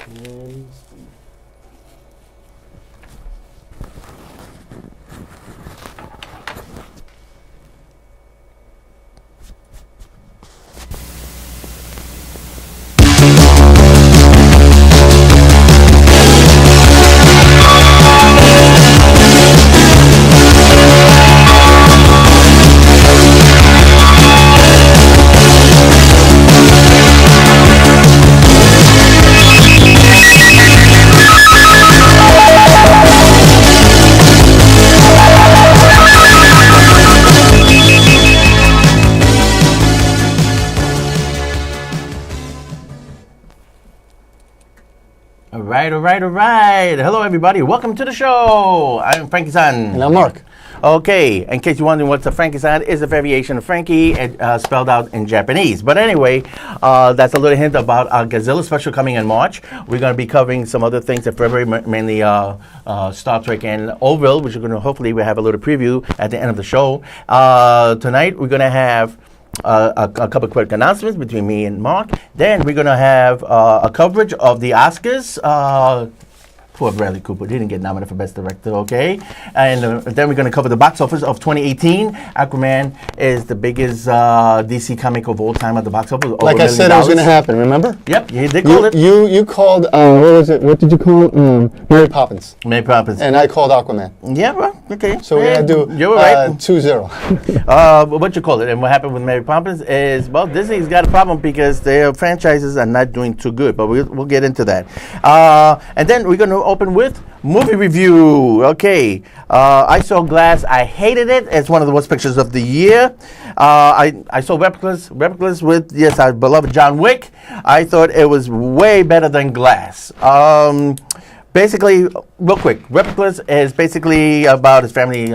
All right. Hello, everybody. Welcome to the show. I'm Frankie-san. And I'm Mark. Okay. In case you're wondering what's a Frankie-san, is a variation of Frankie, spelled out in Japanese. But anyway, that's a little hint about our Godzilla special coming in March. We're going to be covering some other things in February, mainly Star Trek and Orville, which we're going to hopefully we'll have a little preview at the end of the show. Tonight, we're going to have a couple of quick announcements between me and Mark. Then we're going to have a coverage of the Oscars. Poor Bradley Cooper didn't get nominated for Best Director, okay? And then we're going to cover the box office of 2018. Aquaman is the biggest DC comic of all time at the box office. Like I said, it was going to happen, remember? Yep, you did call it. You called, what was it? What did you call it? Mary Poppins. Mary Poppins. And I called Aquaman. Yeah, well, okay. So we're going to do you were right. 2-0. What you call it? And what happened with Mary Poppins is, well, Disney's got a problem because their franchises are not doing too good, but we'll get into that. And then we're going to open with movie review. Okay, I saw Glass. I hated it. It's one of the worst pictures of the year. I saw Replicas with, yes, our beloved John Wick. I thought it was way better than Glass. Basically, real quick, Replicas is basically about his family.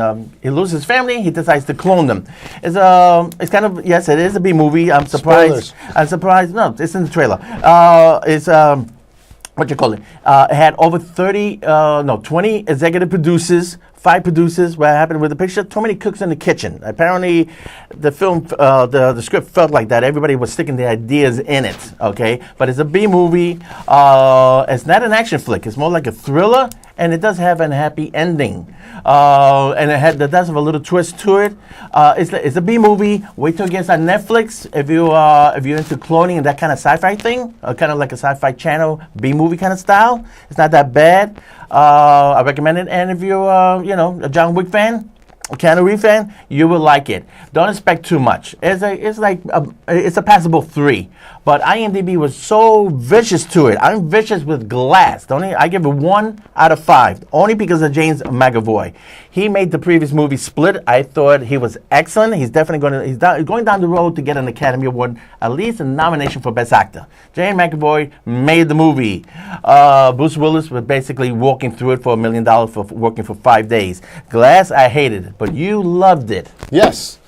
He loses his family. He decides to clone them. It's kind of, yes, it is a B movie. I'm surprised. Spoilers. I'm surprised. No, it's in the trailer. What you call it? It had over 20 executive producers, 5 producers. What happened with the picture? Too many cooks in the kitchen. Apparently, the film, the script felt like that. Everybody was sticking their ideas in it, okay? But it's a B movie. It's not an action flick. It's more like a thriller, and it does have a happy ending. And it does have a little twist to it. It's a B movie. Wait till it gets on Netflix. If you're into cloning and that kind of sci-fi thing, kind of like a sci-fi channel B movie kind of style, it's not that bad. I recommend it. And if you're a John Wick fan, a Keanu Reeves fan, you will like it. Don't expect too much. It's a passable 3. But IMDb was so vicious to it. I'm vicious with Glass. I give it 1 out of 5, only because of James McAvoy. He made the previous movie Split. I thought he was excellent. He's definitely going down the road to get an Academy Award, at least a nomination for Best Actor. James McAvoy made the movie. Bruce Willis was basically walking through it for $1 million for working for 5 days. Glass, I hated it, but you loved it. Yes.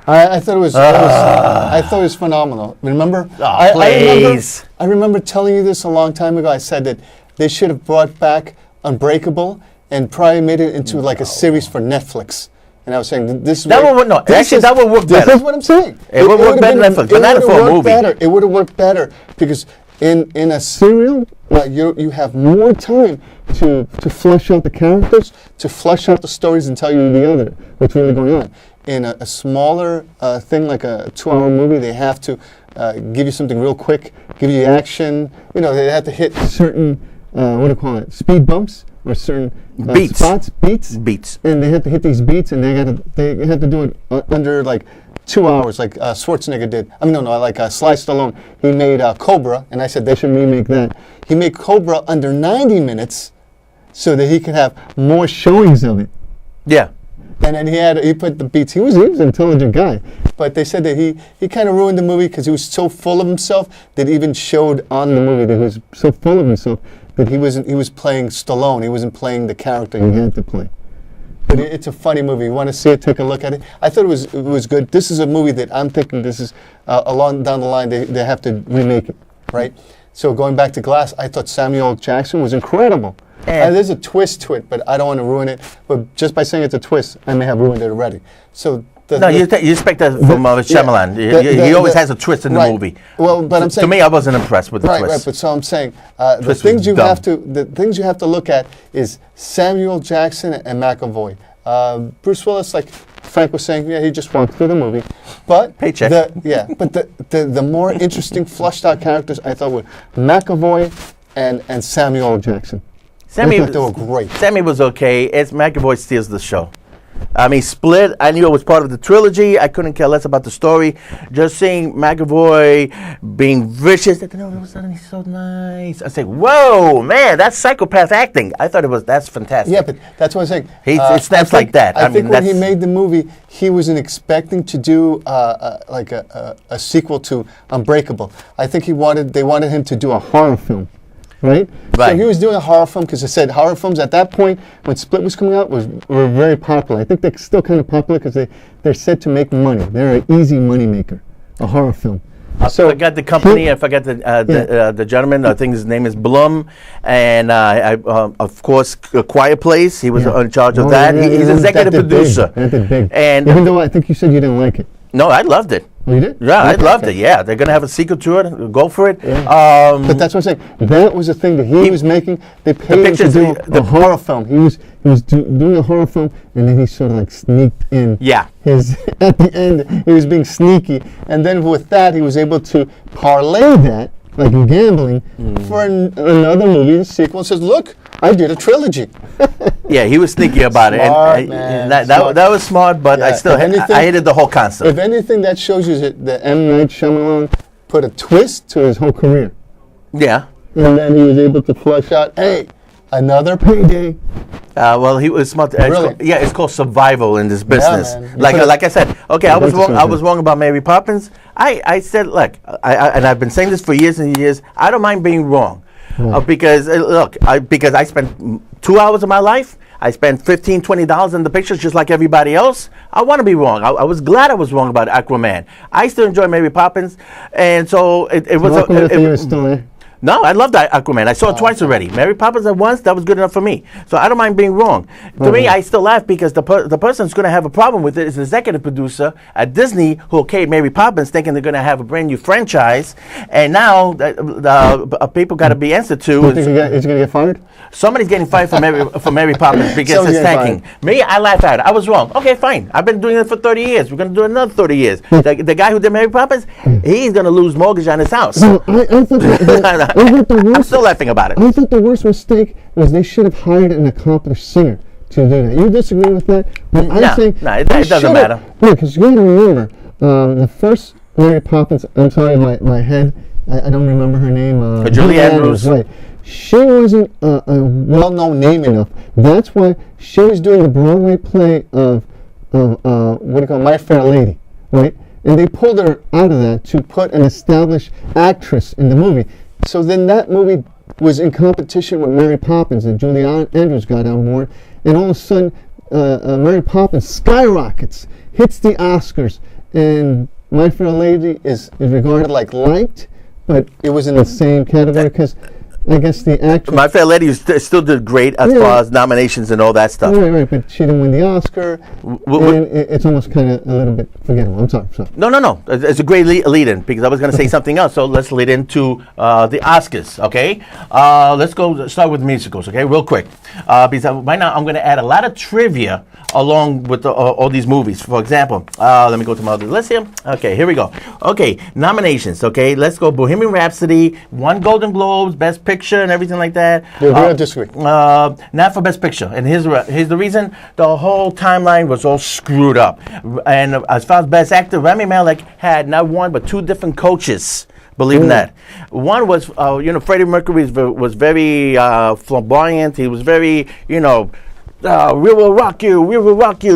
I thought it was phenomenal. Remember? Please. I remember telling you this a long time ago. I said that they should have brought back Unbreakable and probably made it into like a series for Netflix. And I was saying this that would work better. That's what I'm saying. It would work better than Netflix, but not for a movie. It would have worked better because in a serial, you have more time to flesh out the characters, to flesh out the stories, and tell you what's really going on. In a smaller thing like a 2-hour movie, they have to give you something real quick, give you action. They have to hit certain speed bumps or certain beats, and they have to hit these beats, and they have to do it under like 2 hours, like Schwarzenegger did. Sly Stallone. He made Cobra, and I said they should remake that. He made Cobra under 90 minutes, so that he could have more showings of it. Yeah. And then he put the beats. He was an intelligent guy, but they said that he kind of ruined the movie because he was so full of himself that even showed on the movie that he was so full of himself that he was playing Stallone. He wasn't playing the character he had to play. But it's a funny movie. You want to see it? Take a look at it. I thought it was good. This is a movie that I'm thinking this is along down the line they have to remake it, right? So going back to Glass, I thought Samuel L. Jackson was incredible. There's a twist to it, but I don't want to ruin it. But just by saying it's a twist, I may have ruined it already. So No, you expect that from Shyamalan. He always has a twist in the right. movie. Well, but I'm saying, to me, I wasn't impressed with the right, twist. right. But so I'm saying the Twist things was you dumb. have to look at is Samuel Jackson and McAvoy. Bruce Willis, like Frank was saying, yeah, he just walked through the movie, but Paycheck. the more interesting, flushed out characters I thought were McAvoy and Samuel L. Jackson. I thought they were great. Sammy was okay. It's McAvoy steals the show. I mean, Split, I knew it was part of the trilogy. I couldn't care less about the story. Just seeing McAvoy being vicious, all of a sudden he's so nice. I say, whoa, man, that's psychopath acting. I thought that's fantastic. Yeah, but that's what I'm saying. It snaps like that. I think when he made the movie, he wasn't expecting to do like a sequel to Unbreakable. I think they wanted him to do a horror film. Right? Right. So he was doing a horror film because I said horror films at that point when Split was coming out were very popular. I think they're still kind of popular because they're said to make money. They're an easy money maker, a horror film. I forgot the company. I forgot the gentleman. I think his name is Blum, and of course, A Quiet Place. He was in charge of that. He's executive producer. That did big. And even though I think you said you didn't like it. No, I loved it. Oh, you did? Yeah, I loved it. Yeah, they're gonna have a sequel to it. Go for it. Yeah. But that's what I'm saying. That was the thing that he was making. They paid him to do a horror film. He was doing a horror film, and then he sort of like sneaked in. Yeah. At the end, he was being sneaky, and then with that, he was able to parlay that, like in gambling, for another movie, a sequel. And says, "Look, I did a trilogy." Yeah, he was sneaky about Smart, it, man. and that was smart. But I still I hated the whole concept. If anything, that shows you that M. Night Shyamalan put a twist to his whole career. Yeah. And then he was able to flesh out, hey, another payday. Well, he was smart. It's called survival in this business. Man. Like I said, okay, I was wrong. I was wrong about Mary Poppins. I said, look, and I've been saying this for years and years. I don't mind being wrong, because because I spent 2 hours of my life. I spent $15, $20 in the pictures just like everybody else. I want to be wrong. I was glad I was wrong about Aquaman. I still enjoy Mary Poppins, and so it was. Still there. No, I loved Aquaman. I saw it twice already. Mary Poppins at once, that was good enough for me. So I don't mind being wrong. To me, I still laugh because the person who's going to have a problem with it is the executive producer at Disney who okayed Mary Poppins thinking they're going to have a brand new franchise. And now people got to be answered to. Is he going to get fired? Somebody's getting fired for Mary Poppins because it's tanking. Me, I laugh at it. I was wrong. Okay, fine. I've been doing it for 30 years. We're going to do another 30 years. The guy who did Mary Poppins, he's going to lose mortgage on his house. No, I thought I'm still laughing about it. I thought the worst mistake was they should have hired an accomplished singer to do that. You disagree with that? But it doesn't matter. No, because you got to remember, the first Mary Poppins, I'm sorry, my head, I don't remember her name. Julie Andrews. Right. She wasn't a well-known name enough. That's why she was doing the Broadway play of what do you call it, My Fair Lady, right? And they pulled her out of that to put an established actress in the movie. So then that movie was in competition with Mary Poppins, and Julie Andrews got on board, and all of a sudden Mary Poppins skyrockets, hits the Oscars, and My Fair Lady is regarded like liked, but it was in the same category because I guess the actress... My Fair Lady still did great as far as nominations and all that stuff. Right, but she didn't win the Oscar, and it's almost kind of a little bit forgettable. I'm sorry. No. It's a great lead-in, because I was going to say something else, so let's lead into the Oscars, okay? Let's start with musicals, okay, real quick. Because right now I'm going to add a lot of trivia along with all these movies. For example, let me go to my other list here. Okay, here we go. Okay, nominations, okay? Let's go Bohemian Rhapsody, 1 Golden Globes, Best Picture, and everything like that. Do you agree or disagree? Not for Best Picture. And here's the reason. The whole timeline was all screwed up. And as far as Best Actor, Rami Malek had not one but 2 different coaches. Believe in that. One was, Freddie Mercury was very flamboyant. He was very, we will rock you,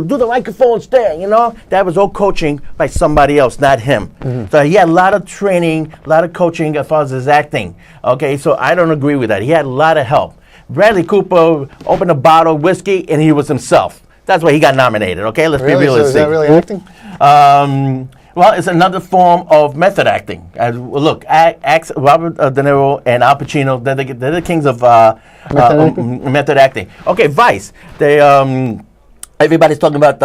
do the microphone stand, That was all coaching by somebody else, not him. Mm-hmm. So he had a lot of training, a lot of coaching as far as his acting. Okay, so I don't agree with that. He had a lot of help. Bradley Cooper opened a bottle of whiskey and he was himself. That's why he got nominated, okay? Let's be realistic. So is that really acting? Well, it's another form of method acting. Look, Robert De Niro and Al Pacino, they're the kings of method acting. Okay, Vice. Everybody's talking about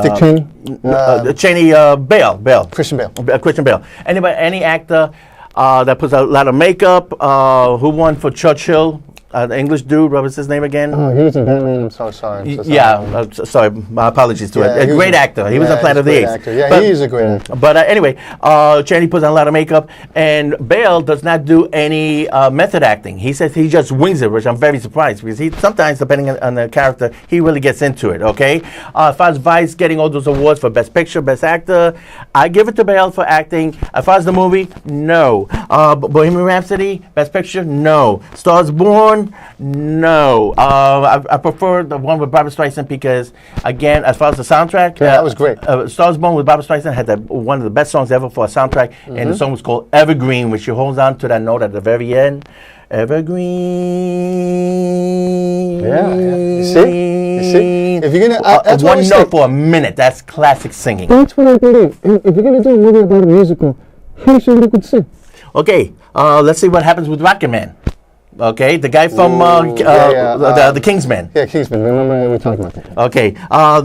Dick Cheney? Cheney, Bale. Christian Bale. Christian Bale. Any actor that puts a lot of makeup, who won for Churchill? The English dude, what was his name again? Oh, he was in Batman. I'm so sorry. I'm so sorry. Yeah, sorry. My apologies to Yeah, it. A great actor. He was on Planet of the Apes. Yeah, he's a great actor. But anyway, Chaney puts on a lot of makeup, and Bale does not do any method acting. He says he just wings it, which I'm very surprised because he sometimes, depending on the character, he really gets into it. Okay, as far as Vice getting all those awards for Best Picture, Best Actor, I give it to Bale for acting. As far as the movie, no. Bohemian Rhapsody, Best Picture, no. Stars Born. No, I prefer the one with Barbra Streisand because, again, as far as the soundtrack, that was great. Stars Born with Barbra Streisand had one of the best songs ever for a soundtrack, and the song was called Evergreen, which she holds on to that note at the very end. Evergreen. Yeah. You see? If you're gonna, that's one note for a minute. That's classic singing. That's what I believe. If you're gonna do a movie about a musical, how should you could sing? Okay, let's see what happens with Rocket Man. Okay, the guy from the Kingsman. Yeah, Kingsman. Remember we were talking about that. Okay,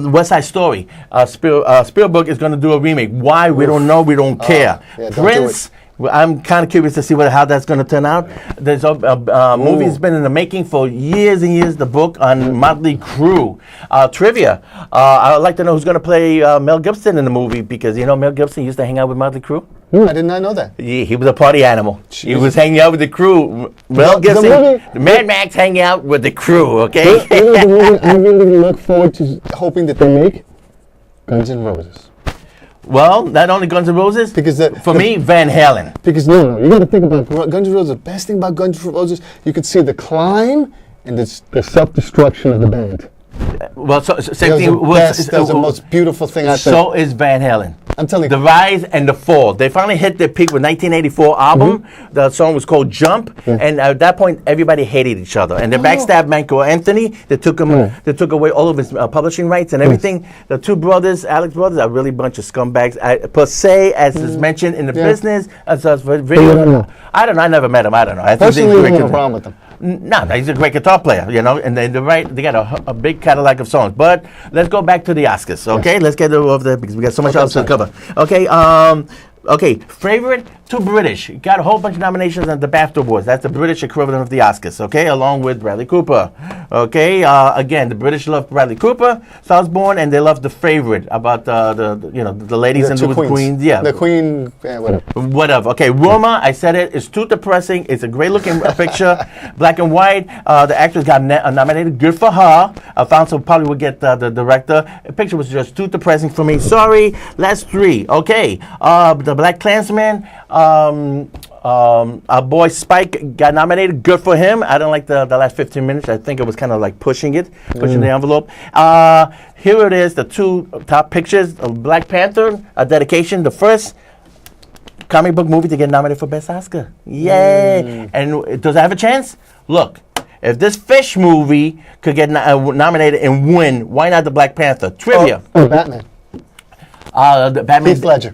West Side Story. Spielberg is going to do a remake. Why? We don't know. We don't care. Yeah, Prince. I'm kind of curious to see how that's going to turn out. There's a movie that's been in the making for years and years. The book on Motley Crue. Trivia. I'd like to know who's going to play Mel Gibson in the movie because Mel Gibson used to hang out with Motley Crue. I did not know that. Yeah, he was a party animal. Jeez. He was hanging out with the crew. Mel Gibson, the Mad Max hanging out with the crew, okay? The movie I really look forward to hoping that they make Guns N' Roses. Well, not only Guns N' Roses, because for me, Van Halen. Because no, you got to think about Guns N' Roses. The best thing about Guns N' Roses, you could see the climb and the self-destruction of the band. Well, same thing. That's the most beautiful thing I think. So is Van Halen. I'm telling you. The rise and the fall. They finally hit their peak with 1984 album. Mm-hmm. The song was called Jump. Yeah. And at that point, everybody hated each other. And they backstabbed Michael Anthony. They took him. They took away all of his publishing rights and everything. The two brothers, Alex brothers, are really a bunch of scumbags. Per se, as is mentioned in the business. As video. I don't know. I never met him. I don't know. I personally, I have no problem with him. No, he's a great guitar player, and they got a big catalog of songs. But let's go back to the Oscars, okay? Yes. Let's get over there because we got so much else to cover. Okay, favorite to British. Got a whole bunch of nominations at the BAFTA Awards. That's the British equivalent of the Oscars, okay? Along with Bradley Cooper, okay? Again, the British love Bradley Cooper, Stars Born, and they love The Favorite about the ladies and the queens. Yeah, the queen. Yeah, whatever. Okay, Roma. I said it. It's too depressing. It's a great looking picture, black and white. The actress got nominated. Good for her. Alfonso probably would get the director. The picture was just too depressing for me. Sorry. Last three. Okay. The Black Klansman. Our boy Spike got nominated. Good for him. I don't like the last 15 minutes. I think it was kind of like pushing the envelope. Here it is, the two top pictures of Black Panther, A Dedication, the first comic book movie to get nominated for Best Oscar. Yay! And does it have a chance? Look, if this Fish movie could get nominated and win, why not the Black Panther? Trivia. Oh, Batman. The Batman. Heath Ledger.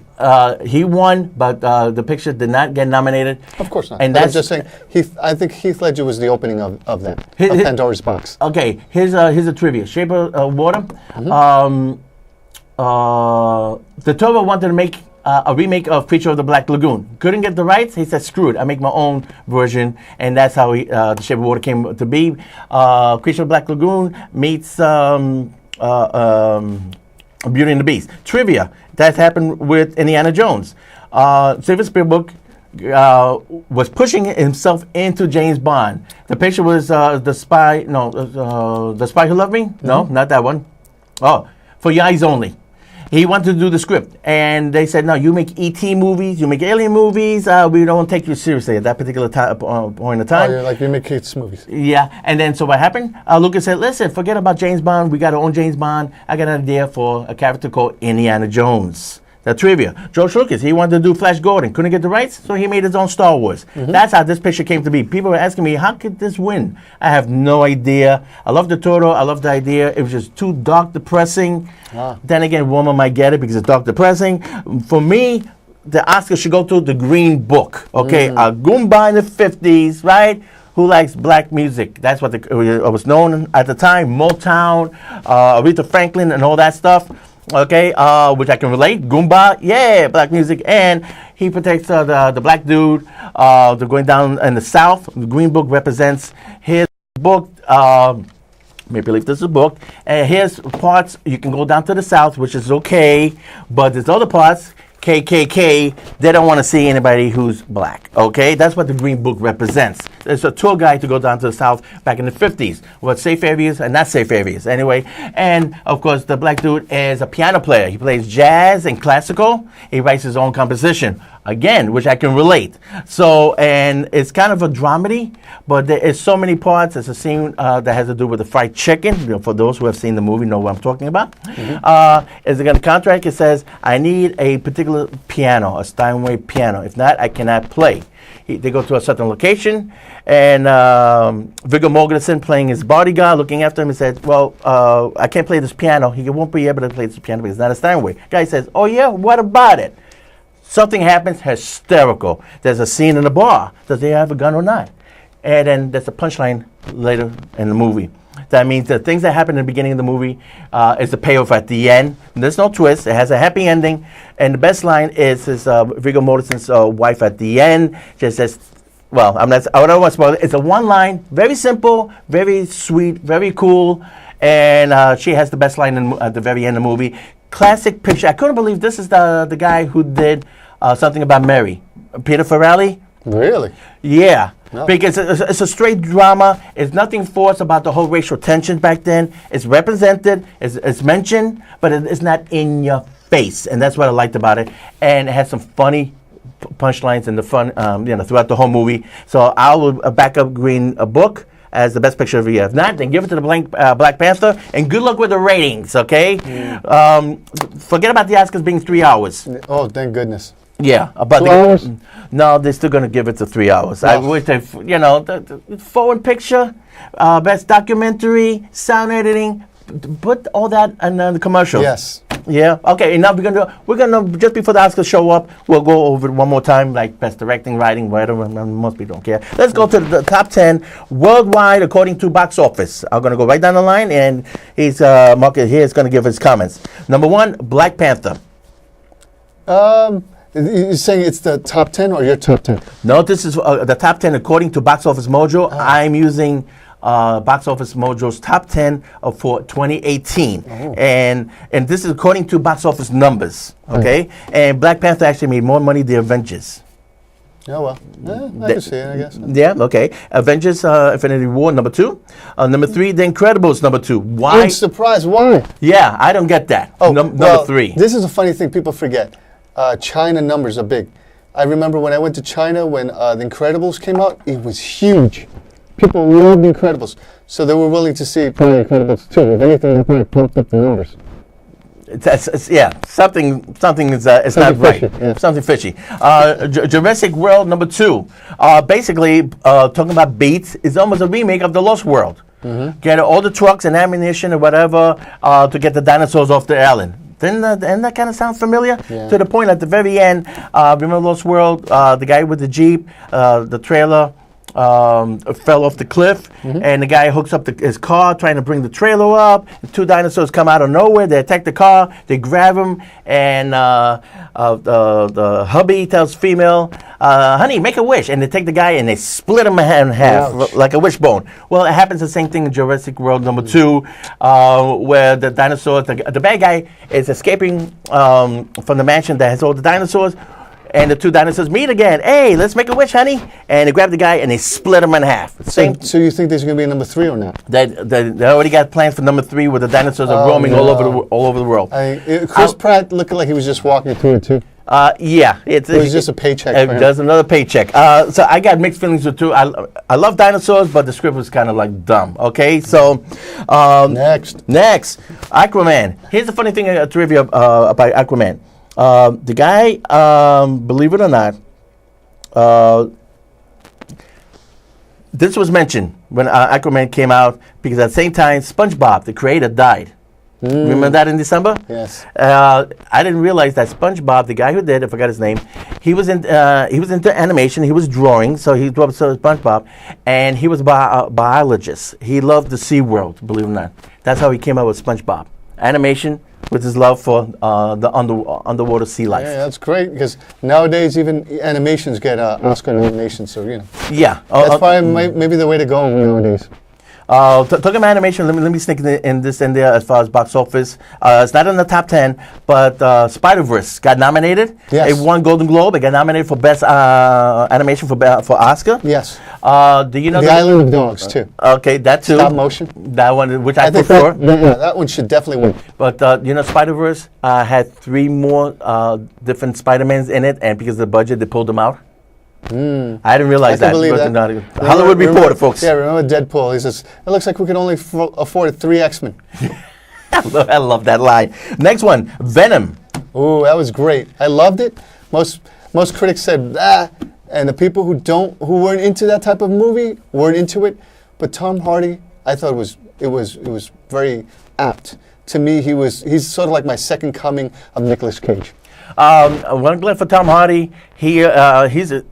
He won, but the picture did not get nominated. Of course not. And I'm just saying, I think Heath Ledger was the opening of that, of Pandora's Box. Okay, here's a trivia. Shape of Water. Mm-hmm. The Toro wanted to make a remake of Creature of the Black Lagoon. Couldn't get the rights. He said, screw it. I make my own version. And that's how The Shape of Water came to be. Creature of the Black Lagoon meets Beauty and the Beast. Trivia. That happened with Indiana Jones. Steven Spielberg was pushing himself into James Bond. The picture was The Spy Who Loved Me? Mm-hmm. No, not that one. Oh, For Your Eyes Only. He wanted to do the script, and they said, no, you make E.T. movies, you make alien movies, we don't take you seriously at that particular point in time. Oh, you make kids' movies. Yeah, and then so what happened? Lucas said, listen, forget about James Bond, we got our own James Bond. I got an idea for a character called Indiana Jones. The trivia. George Lucas, he wanted to do Flash Gordon. Couldn't get the rights, so he made his own Star Wars. Mm-hmm. That's how this picture came to be. People were asking me, how could this win? I have no idea. I love the Toro. I love the idea. It was just too dark, depressing. Then again, woman might get it because it's dark, depressing. For me, the Oscar should go to The Green Book. Okay, a Goomba in the 50s, right? Who likes black music? That's what it was known at the time. Motown, Aretha Franklin, and all that stuff. Okay, which I can relate. Goomba, yeah, black music. And he protects the black dude. They're going down in the South. The Green Book represents his book. Maybe believe this is a book. And here's parts you can go down to the South, which is okay. But there's other parts. KKK, they don't want to see anybody who's black, okay? That's what the Green Book represents. There's a tour guide to go down to the South back in the 50s with safe areas and not safe areas, anyway. And, of course, the black dude is a piano player. He plays jazz and classical. He writes his own composition, again, which I can relate. So, and it's kind of a dramedy, but there is so many parts. There's a scene that has to do with the fried chicken. You know, for those who have seen the movie know what I'm talking about. Is it going to contract? It says, I need a particular piano, a Steinway piano. If not, I cannot play. They go to a certain location, and Viggo Mortensen playing his bodyguard, looking after him, and said, well, I can't play this piano. He won't be able to play this piano because it's not a Steinway. Guy says, oh yeah, what about it? Something happens, hysterical. There's a scene in the bar. Does he have a gun or not? And then there's a punchline later in the movie. That means the things that happen in the beginning of the movie is the payoff at the end. There's no twist. It has a happy ending. And the best line is Viggo Mortensen's wife at the end. Just says, well, I don't want to spoil it. It's a one line, very simple, very sweet, very cool. And she has the best line at the very end of the movie. Classic picture. I couldn't believe this is the guy who did Something About Mary. Peter Farrelly. Really? Yeah. No. Because it's a straight drama. It's nothing forced about the whole racial tension back then. It's represented, it's mentioned, but it's not in your face. And that's what I liked about it. And it has some funny punchlines in the fun, throughout the whole movie. So I will back up Green Book as the best picture of the year. If not, then give it to the Black Panther, and good luck with the ratings, okay? Forget about the Oscars being 3 hours. Oh, thank goodness. Yeah, about 2 hours? No, they're still going to give it to 3 hours. I wish they, the foreign picture, best documentary, sound editing, put all that in the commercial. Yes. Yeah. Okay. And now we're gonna just before the Oscars show up, we'll go over it one more time, like best directing, writing, whatever. Most people don't care. Let's go to the top 10 worldwide according to Box Office. I'm gonna go right down the line, and he's Mark here is gonna give his comments. Number 1, Black Panther. You're saying it's the top 10 or your top 10? No, this is the top 10 according to Box Office Mojo. I'm using Box Office Mojo's top 10 for 2018. And this is according to Box Office numbers, okay? And Black Panther actually made more money than Avengers. Oh, well. I can see it, I guess. Yeah, okay. Avengers Infinity War, number 2. Number 3, The Incredibles, number 2. Why? I'm surprised. Why? Yeah, I don't get that. Number 3. This is a funny thing people forget. China numbers are big. I remember when I went to China when The Incredibles came out, it was huge. People loved The Incredibles. So they were willing to see probably Incredibles 2. If anything, they probably pumped up the numbers. Something is it's not right. Yeah. Something fishy. Jurassic World number 2. Basically, talking about beats, is almost a remake of The Lost World. Get all the trucks and ammunition or whatever to get the dinosaurs off the island. Didn't that kind of sound familiar? Yeah. To the point at the very end, remember Lost World, the guy with the Jeep, the trailer fell off the cliff, and the guy hooks up his car trying to bring the trailer up. The 2 dinosaurs come out of nowhere. They attack the car. They grab him, and the hubby tells female, honey, make a wish. And they take the guy and they split him in half like a wishbone. Well, it happens the same thing in Jurassic World number 2, where the dinosaurs, the bad guy is escaping from the mansion that has all the dinosaurs. And the 2 dinosaurs meet again. Hey, let's make a wish, honey. And they grab the guy and they split him in half. So you think there's going to be a number 3 or not? They already got plans for number 3 where the dinosaurs are roaming all over the world. Chris Pratt looked like he was just walking through it too. Yeah. It was just a paycheck for him. There's another paycheck. So I got mixed feelings with 2. I love dinosaurs, but the script was kind of like dumb. Okay, so Next, Aquaman. Here's the funny thing, trivia about Aquaman. The guy, believe it or not, this was mentioned when Aquaman came out because at the same time, SpongeBob, the creator, died. Remember that in December? Yes. I didn't realize that SpongeBob, the guy who did, I forgot his name, he was into animation. He was drawing, so he drew SpongeBob, and he was a biologist. He loved the Sea World, believe it or not. That's how he came up with SpongeBob. Animation with his love for the underwater sea life. Yeah, that's great because nowadays even animations get Oscar nominations. So Yeah. that's probably maybe the way to go nowadays. Talking about animation, let me sneak this in there as far as box office. It's not in the top 10, but Spider-Verse got nominated. Yes. It won Golden Globe. It got nominated for Best Animation for Oscar. Yes. Do you know The Island of Dogs too? Okay, that too. Stop motion. That one, which I think prefer. that one should definitely win. But Spider-Verse had 3 more different Spider-Mans in it, and because of the budget, they pulled them out. I didn't realize that. Believe that. Hollywood Reporter, folks. Yeah, remember Deadpool? He says, it looks like we can only afford 3 X-Men. I love that line. Next one, Venom. Ooh, that was great. I loved it. Most critics said, and the people who weren't into that type of movie weren't into it. But Tom Hardy, I thought it was very apt. To me, he's sort of like my second coming of Nicolas Cage. One glad for Tom Hardy. He's an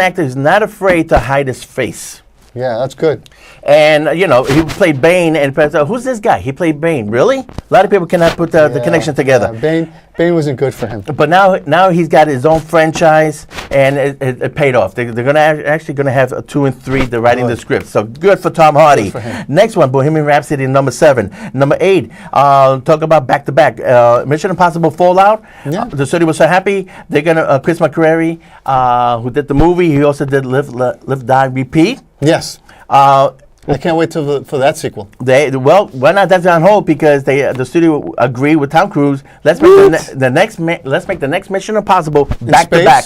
actor who's not afraid to hide his face. Yeah, that's good. And he played Bane, and who's this guy? He played Bane. Really? A lot of people cannot put the connection together. Yeah. Bane wasn't good for him. But now he's got his own franchise, and it paid off. They're actually gonna have 2 and 3. They're writing the script, so good for Tom Hardy. Good for him. Next one, Bohemian Rhapsody, number 7. Number 8, talk about back to back. Mission Impossible Fallout. Yeah. The studio was so happy. They're gonna Chris McQuarrie, who did the movie. He also did Live, Die, Repeat. Yes. I can't wait for that sequel. Why not? That's on hold because the studio agreed with Tom Cruise. Let's make let's make the next Mission Impossible back to back.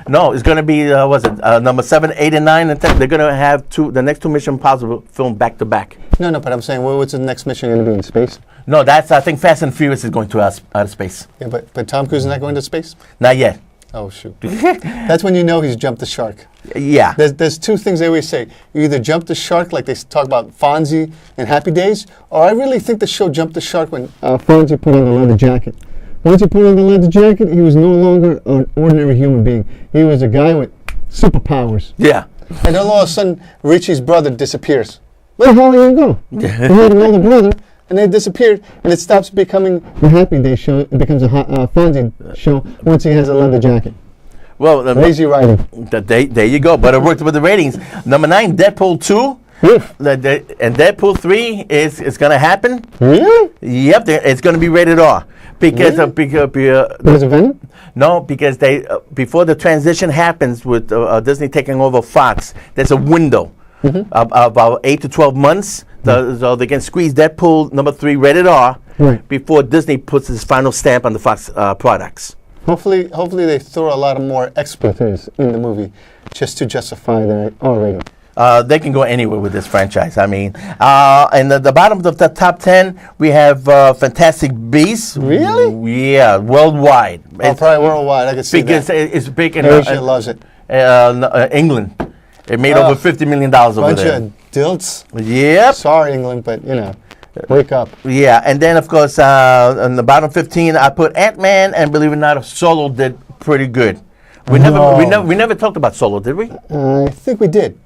No, it's going to be number 7, 8, and 9, and 10. They're going to have the next 2 Mission Impossible film back to back. No, but I'm saying, what's the next mission going to be in space? No, I think Fast and Furious is going to outer space. Yeah, but Tom Cruise is not going to space? Not yet. Oh, shoot. That's when you know he's jumped the shark. Yeah. There's 2 things they always say. You either jump the shark, like they talk about Fonzie and Happy Days, or I really think the show jumped the shark when Fonzie put on the leather jacket. Once he put on the leather jacket, he was no longer an ordinary human being. He was a guy with superpowers. Yeah. And then all of a sudden, Richie's brother disappears. Where the hell did he go? He had an older brother, and they disappeared, and it stops becoming the Happy Day show. It becomes a Fonzie show once he has a leather jacket. Well, lazy writing. There you go. But it worked with the ratings. Number 9, Deadpool 2. And Deadpool 3 is going to happen. Really? Yep, it's going to be rated R. Because of Venom? No, because before the transition happens with Disney taking over Fox, there's a window of about 8 to 12 months. So they can squeeze Deadpool number 3 rated R before Disney puts his final stamp on the Fox products. Hopefully they throw a lot of more expletives in the movie just to justify their R rating. They can go anywhere with this franchise. I mean, and the bottom of the top 10, we have Fantastic Beasts. Really? Yeah, worldwide. Oh, probably worldwide. I can see because that. It's big in Asia loves it. England. It made over $50 million over there. Bunch of dilts. Yep. Sorry, England, but wake up. Yeah, and then of course on the bottom 15, I put Ant-Man, and believe it or not, Solo did pretty good. We never talked about Solo, did we? I think we did.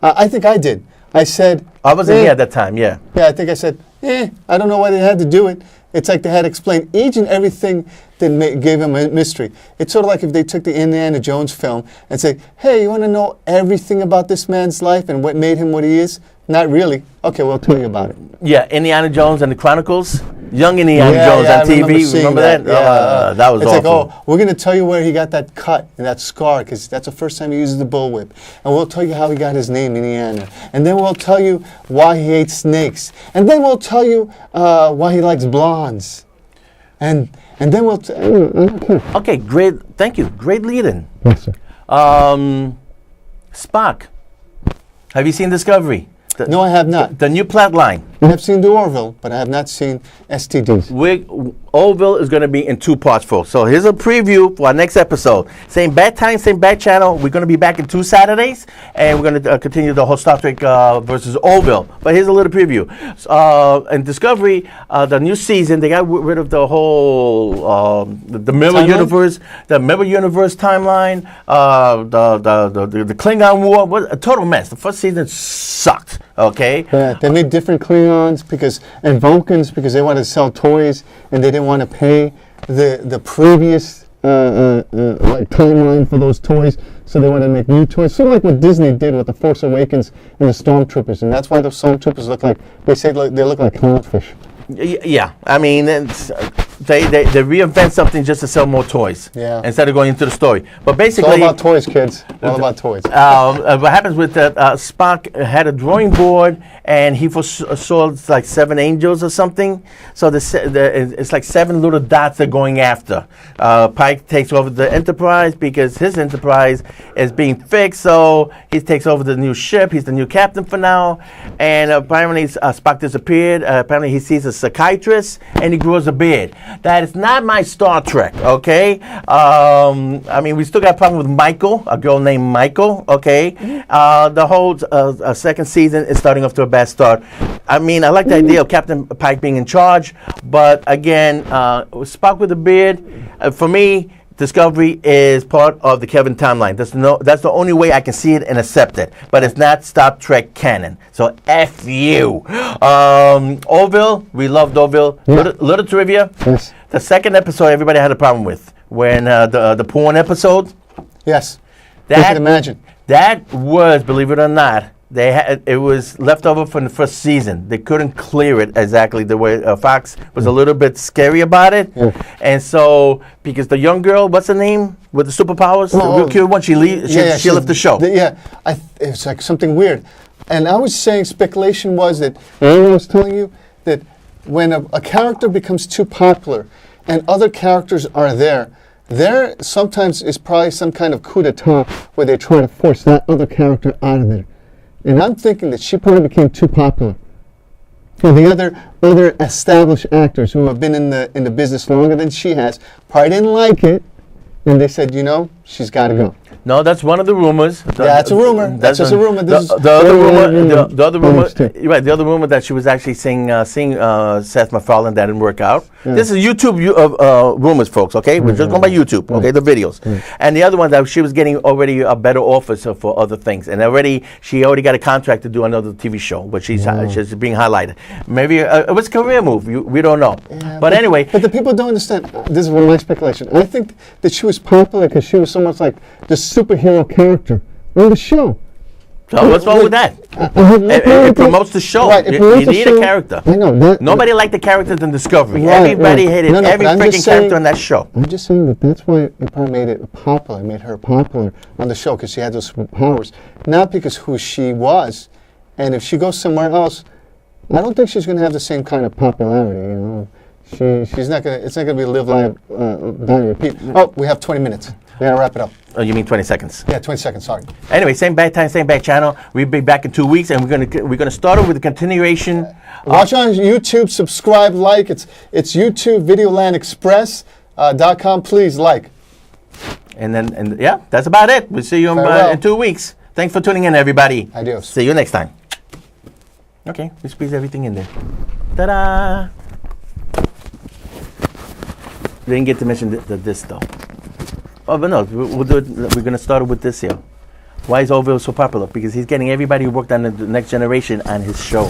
I think I did. I said... I wasn't here at that time, yeah. Yeah, I think I said, I don't know why they had to do it. It's like they had to explain each and everything that gave him a mystery. It's sort of like if they took the Indiana Jones film and say, hey, you want to know everything about this man's life and what made him what he is? Not really. Okay, we'll tell you about it. Yeah, Indiana Jones and the Chronicles. Young Indiana Jones on TV. Remember that? Yeah. That was it's awful. Like, we're going to tell you where he got that cut and that scar because that's the first time he uses the bullwhip. And we'll tell you how he got his name, Indiana. And then we'll tell you why he hates snakes. And then we'll tell you why he likes blondes. And then we'll... Okay, great. Thank you. Great lead-in. Yes, sir. Spock. Have you seen Discovery? No, I have not. The new plot line. I have seen the Orville, but I have not seen STDs. Orville is going to be in 2 parts, folks. So here's a preview for our next episode. Same bad time, same bad channel. We're going to be back in 2 Saturdays, and we're going to continue the whole Star Trek versus Orville. But here's a little preview. In Discovery, the new season, they got rid of the whole the Mirror Universe, timeline, the Klingon War. What a total mess. The first season sucked. Okay. Yeah, they made different Klingons and Vulcans because they wanted to sell toys and they didn't want to pay the previous like timeline for those toys, so they wanted to make new toys. Sort of like what Disney did with the Force Awakens and the Stormtroopers, and that's why those Stormtroopers look like they look like clownfish. Yeah, I mean, they reinvent something just to sell more toys. Yeah. Instead of going into the story. But basically, it's all about toys, kids. All about toys. What happens with Spock had a drawing board and he saw like 7 angels or something. So it's like 7 little dots they're going after. Pike takes over the Enterprise because his Enterprise is being fixed. So he takes over the new ship. He's the new captain for now. And apparently Spock disappeared. Apparently he sees a psychiatrist and he grows a beard. That is not my Star Trek, okay? I mean, we still got a problem with Michael, a girl named Michael, okay? The whole second season is starting off to a bad start. I mean, I like the idea of Captain Pike being in charge, but again, Spock with a beard, for me, Discovery is part of the Kevin timeline. That's the only way I can see it and accept it. But it's not Star Trek canon. So F you. Orville, we loved Orville. Yeah. Little trivia. Yes. The second episode everybody had a problem with. When the porn episode. Yes. You can imagine. That was, believe it or not, it was left over from the first season. They couldn't clear it exactly the way Fox was a little bit scary about it. Yeah. And so, because the young girl, what's her name, with the superpowers, the real cute one, she left the show. It's like something weird. And I was saying, speculation was that, I was telling you that when a character becomes too popular and other characters are there sometimes is probably some kind of coup d'etat where they try to force that other character out of there. And I'm thinking that she probably became too popular. For the other established actors who have been in the business longer than she has, probably didn't like it, and they said, she's got to go. No, that's one of the rumors. That's a rumor. That's just a rumor. The other rumor that she was actually seeing Seth MacFarlane. That didn't work out. Yeah. This is YouTube rumors, folks. Okay, we're just going by YouTube. Okay, the videos. And the other one that she was getting already a better offer for other things, and she already got a contract to do another TV show, but she's being highlighted. Maybe it was a career move. We don't know. Yeah, but anyway, but the people don't understand. This is one of my speculation. I think that she was popular because she was so much like the superhero character on the show. So what's wrong with that? It promotes the show. Right, you need a character. I know. Nobody liked the characters in Discovery. Right, Everybody hated every freaking character on that show. I'm just saying that's why it probably made it popular, made her popular on the show, because she had those powers. Not because who she was. And if she goes somewhere else, I don't think she's going to have the same kind of popularity. She's not going to. It's not going to be live, laugh, die, repeat. Oh, we have 20 minutes. We gotta wrap it up. Oh, you mean 20 seconds? Yeah, 20 seconds. Sorry. Anyway, same bad time, same bad channel. We'll be back in 2 weeks, and we're gonna start it with the continuation. Watch on YouTube. Subscribe, like. It's YouTube Videoland Express.com. Please like. And that's about it. We'll see you in 2 weeks. Thanks for tuning in, everybody. Adios. See you next time. Okay, we squeeze everything in there. Ta-da! We didn't get to mention this though. Oh, but no, we'll do it. We're going to start with this here. Why is Orville so popular? Because he's getting everybody who worked on the Next Generation on his show.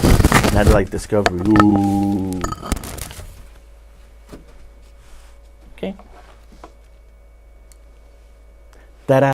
Not like Discovery. Ooh. Okay. Ta-da.